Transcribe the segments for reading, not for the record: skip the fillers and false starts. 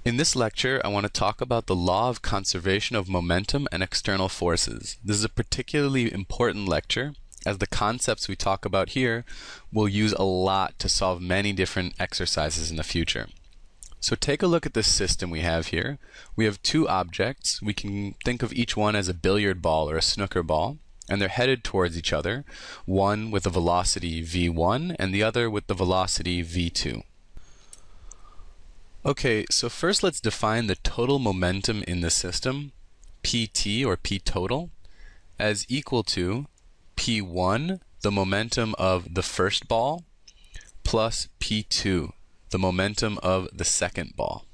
In this lecture, I want to talk about the law of conservation of momentum and external forces. This is a particularly important lecture, as the concepts we talk about here we'll use a lot to solve many different exercises in the future. So take a look at this system we have here. We have two objects. We can think of each one as a billiard ball or a snooker ball, and they're headed towards each other, one with a velocity v1 and the other with the velocity v2. Okay, so first let's define the total momentum in the system, Pt or P total, as equal to P1, the momentum of the first ball, plus P2, the momentum of the second ball.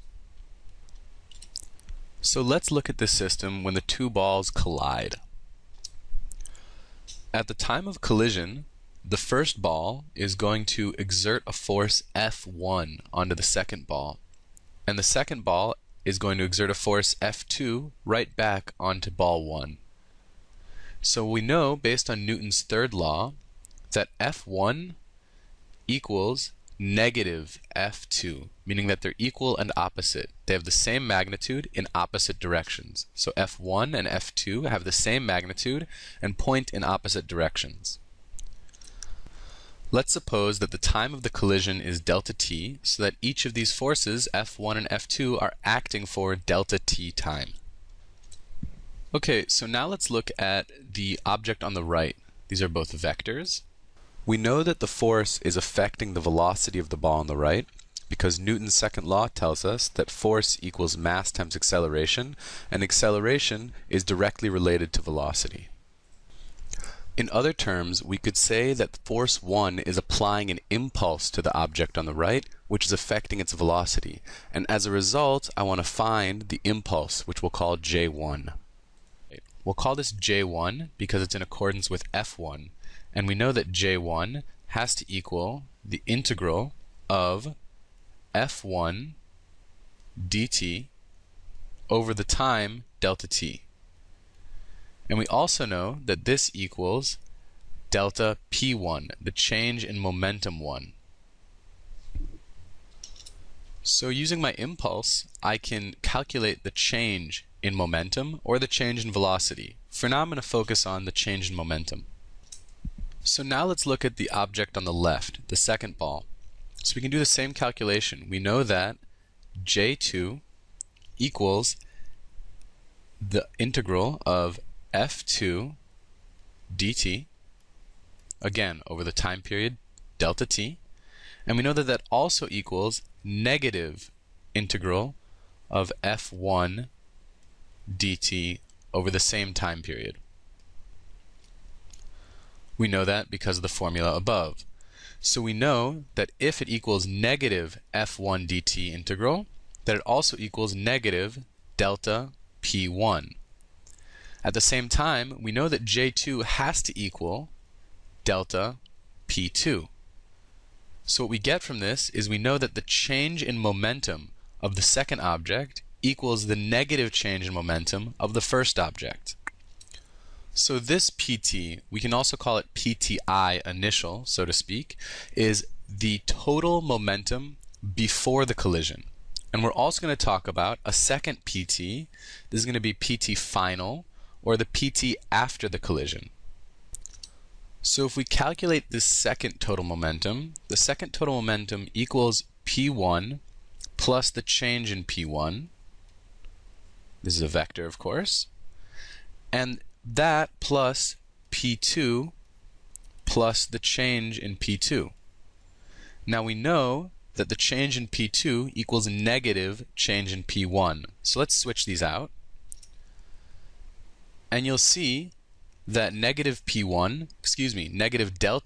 So let's look at this system when the two balls collide. At the time of collision, the first ball is going to exert a force F1 onto the second ball, and the second ball is going to exert a force F2 right back onto ball 1. So we know, based on Newton's third law, that F1 equals negative F2, meaning that they're equal and opposite. They have the same magnitude in opposite directions. So F1 and F2 have the same magnitude and point in opposite directions. Let's suppose that the time of the collision is delta t, so that each of these forces, F1 and F2, are acting for delta t time. Okay, so now let's look at the object on the right. These are both vectors. We know that the force is affecting the velocity of the ball on the right because Newton's second law tells us that force equals mass times acceleration, and acceleration is directly related to velocity. In other terms, we could say that force 1 is applying an impulse to the object on the right, which is affecting its velocity. And as a result, I want to find the impulse, which we'll call J1. We'll call this J1 because it's in accordance with F1. And we know that J1 has to equal the integral of F1 dt over the time delta t. And we also know that this equals delta P1, the change in momentum 1. So using my impulse, I can calculate the change in momentum or the change in velocity. For now, I'm going to focus on the change in momentum. So now let's look at the object on the left, the second ball. So we can do the same calculation. We know that J2 equals the integral of F2 dt, again, over the time period delta t. And we know that that also equals negative integral of F1 dt over the same time period. We know that because of the formula above. So we know that if it equals negative F1 dt integral, that it also equals negative delta P1. At the same time, we know that J2 has to equal delta P2. So what we get from this is we know that the change in momentum of the second object equals the negative change in momentum of the first object. So this PT, we can also call it PTI initial, so to speak, is the total momentum before the collision. And we're also going to talk about a second PT. This is going to be PT final, or the PT after the collision. So if we calculate this second total momentum, the second total momentum equals P1 plus the change in P1. This is a vector, of course. And that plus P2 plus the change in P2. Now we know that the change in P2 equals negative change in P1. So let's switch these out. And you'll see that negative delta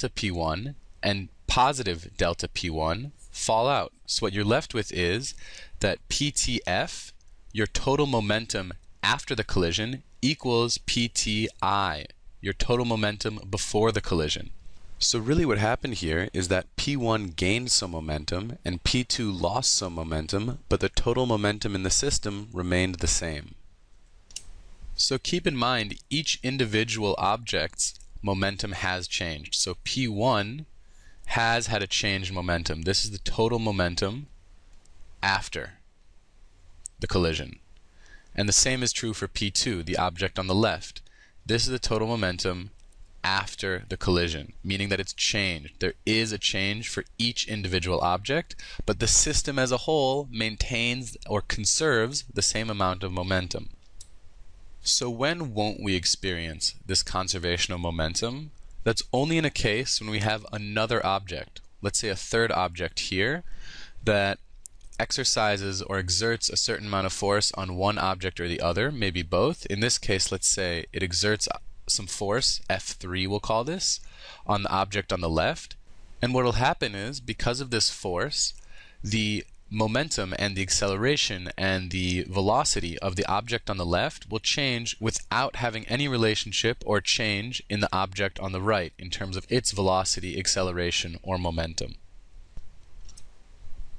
P1 and positive delta P1 fall out. So what you're left with is that PTF, your total momentum after the collision, equals PTI, your total momentum before the collision. So really what happened here is that P1 gained some momentum and P2 lost some momentum, but the total momentum in the system remained the same. So keep in mind, each individual object's momentum has changed. So P1 has had a change in momentum. This is the total momentum after. the collision. And the same is true for P2, the object on the left. This is the total momentum after the collision, meaning that it's changed. There is a change for each individual object, but the system as a whole maintains or conserves the same amount of momentum. So when won't we experience this conservation of momentum? That's only in a case when we have another object, let's say a third object here, that exercises or exerts a certain amount of force on one object or the other, maybe both. In this case, let's say it exerts some force, F3 we'll call this, on the object on the left. And what will happen is, because of this force, the momentum and the acceleration and the velocity of the object on the left will change without having any relationship or change in the object on the right in terms of its velocity, acceleration, or momentum.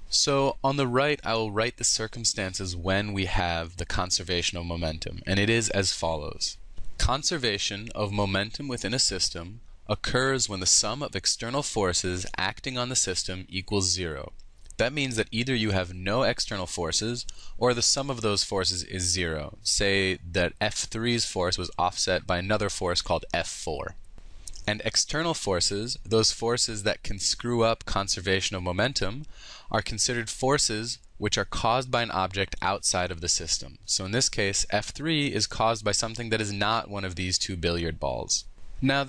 So on the right, I will write the circumstances when we have the conservation of momentum, and it is as follows. Conservation of momentum within a system occurs when the sum of external forces acting on the system equals 0. That means that either you have no external forces or the sum of those forces is 0. Say that F3's force was offset by another force called F4. And external forces, those forces that can screw up conservation of momentum, are considered forces which are caused by an object outside of the system. So in this case, F3 is caused by something that is not one of these two billiard balls. Now,